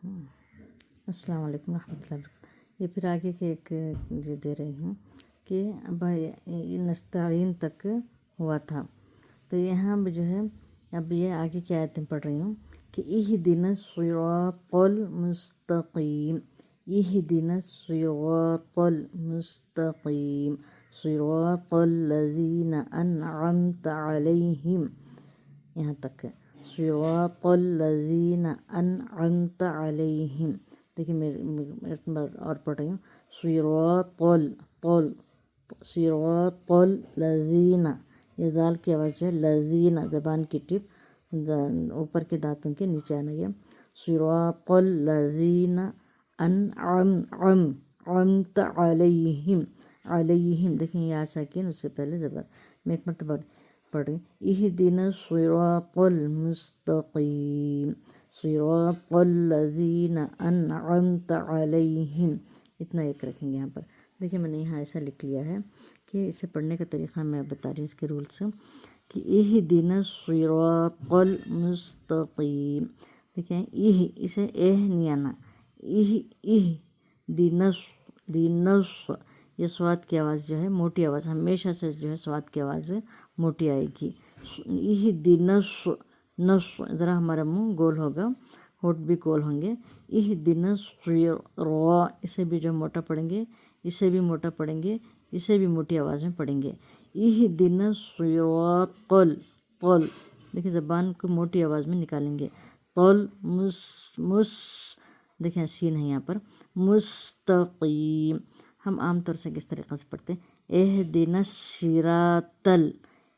السلام علیکم ورحمۃ اللہ وبرکاتہ۔ یہ پھر آگے کے ایک جو دے رہی ہوں کہ اب نستعین تک ہوا تھا، تو یہاں بھی جو ہے اب یہ آگے کی آیتیں پڑھ رہی ہوں کہ اہدنا الصراط المستقیم، اہدنا الصراط المستقیم، صراط الذین انعمت علیہم، یہاں تک صراط الذین انعمت علیہم۔ دیکھیے میں اور پڑھ رہی ہوں صراط الذین، یہ ذال کی آواز جو ہے لذین، زبان کی ٹپ اوپر کے دانتوں کے نیچے آنا ہے، صراط الذین انعمت علیہم، علیہم دیکھیں یہ ساکن اس سے پہلے زبر، میں ایک مرتبہ پڑھ رہی ہوں اہدنا الصراط المستقیم، صراط الذین انعمت علیہم، اتنا ایک رکھیں گے یہاں پر۔ دیکھیں میں نے یہاں ایسا لکھ لیا ہے کہ اسے پڑھنے کا طریقہ میں بتا رہی ہوں اس کے رولس کہ اہدنا الصراط المستقیم، دیکھیں اسے نہیں آنا، دینس، یہ سواد کی آواز جو ہے موٹی آواز ہمیشہ سے جو ہے سواد کی آواز موٹی آئے گی۔ نس ذرا ہمارا منہ گول ہوگا، ہونٹ بھی گول ہوں گے۔ اہدنا الصراط، اسے بھی جو موٹا پڑھیں گے، اسے بھی موٹا پڑھیں گے، اسے بھی موٹی آواز میں پڑھیں گے۔ اہدنا الصراط دیکھیں زبان کو موٹی آواز میں نکالیں گے، دیکھیں سین ہے یہاں پر، مستقیم۔ ہم عام طور سے کس طریقے سے پڑھتے ہیں اہدنا الصراط،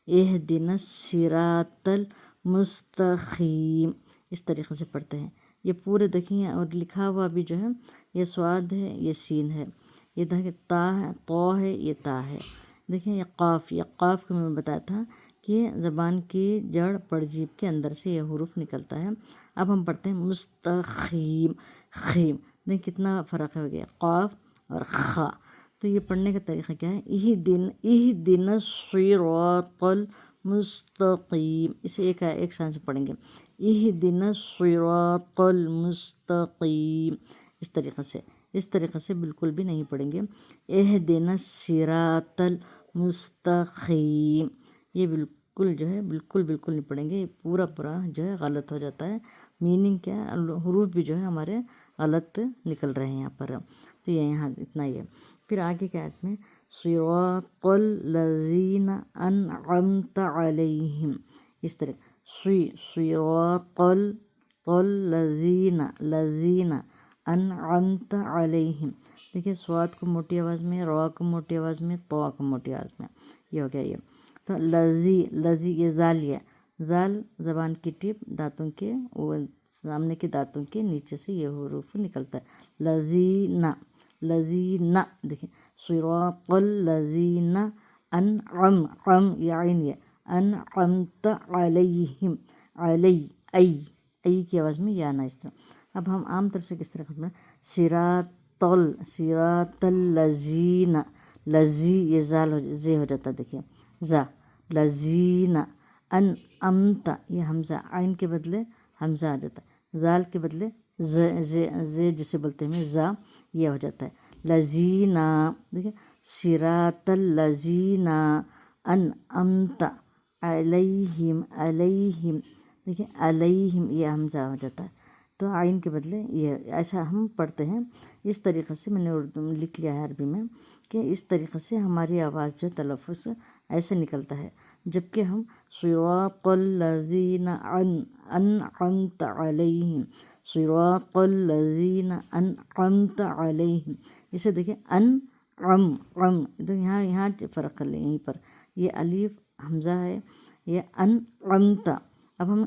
اہدنا الصراط المستقیم، اس طریقے سے پڑھتے ہیں۔ یہ پورے دیکھیں اور لکھا ہوا بھی جو ہے یہ سواد ہے، یہ سین ہے، یہ دیکھیں تا ہے، تو ہے، یہ تا ہے۔ دیکھیں یہ قاف کو میں بتایا تھا کہ زبان کی جڑ پرجیب کے اندر سے یہ حروف نکلتا ہے۔ اب ہم پڑھتے ہیں مستقیم، خیم، دیکھیں کتنا فرق ہو گیا قاف اور خا۔ تو یہ پڑھنے کا طریقہ کیا ہے اہدنا الصراط المستقیم، اسے ایک سان سے پڑھیں گے اہدنا الصراط المستقیم، اس طریقے سے بالکل بھی نہیں پڑھیں گے اہدنا الصراط المستقیم، یہ بالکل جو ہے بالکل نہیں پڑھیں گے، یہ پورا جو ہے غلط ہو جاتا ہے، میننگ کیا ہے حروف بھی جو ہے ہمارے غلط نکل رہے ہیں یہاں پر۔ تو یہ یہاں اتنا ہی ہے۔ پھر آگے کی آیت میں صراط الذین انعمت علیہم، اس طرح صراط الذین انعمت علیہم، دیکھیے سواد کو موٹی آواز میں، را کو موٹی آواز میں، تو کو موٹی آواز میں، یہ ہو گیا یہ۔ تو لذی یہ زال زبان کی ٹپ دانتوں کے سامنے کے دانتوں کے نیچے سے یہ حروف نکلتا ہے، لذین دیکھیں صراط الذین یہ عین یہ انعمت علیہم، ای کی آواز میں یہ آنا اس طرح۔ اب ہم عام طور سے کس طرح میں صراط الذین، لذی یہ زے ہو جاتا ہے، دیکھیے لذین انعمت، یہ حمزہ عین کے بدلے حمزہ آ جاتا ہے، ذال کے بدلے زے جسے بولتے ہیں زا، یہ ہو جاتا ہے لذین، دیکھیں صراط الذین انعمت علیہم، دیکھیں علیہم یہ حمزہ ہو جاتا ہے، تو عین کے بدلے یہ، ایسا ہم پڑھتے ہیں۔ اس طریقے سے میں نے لکھ لیا ہے عربی میں کہ اس طریقے سے ہماری آواز جو تلفظ ایسے نکلتا ہے، جبکہ ہم صراط الذین انعمت علیہم، صراط الذین انعمت علیہم، اسے دیکھیں یہاں فرق کر لیں، یہیں پر یہ الف حمزہ ہے، یہ انعمت، اب ہم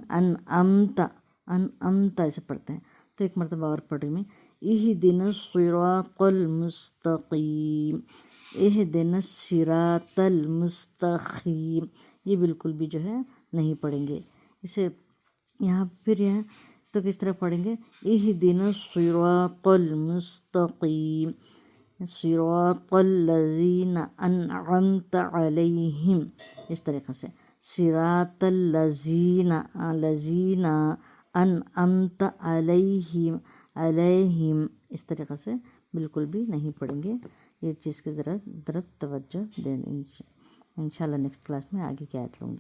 انعمت ایسے پڑھتے ہیں۔ تو ایک مرتبہ اور پڑھ رہی میں اہدنا الصراط المستقیم، اہدنا الصراط المستقیم، یہ بالکل بھی جو ہے نہیں پڑھیں گے اسے یہاں۔ پھر یہ تو کس طرح پڑھیں گے اہدنا الصراط المستقیم، صراط الذین انعمت علیہم، اس طریقے سے صراط الذین انعمت علیہم، علیہم اس طریقے سے بالکل بھی نہیں پڑھیں گے. یہ چیز کی طرف توجہ دیں. انشاءاللہ نیکسٹ کلاس میں آگے کی آیت لوں گی.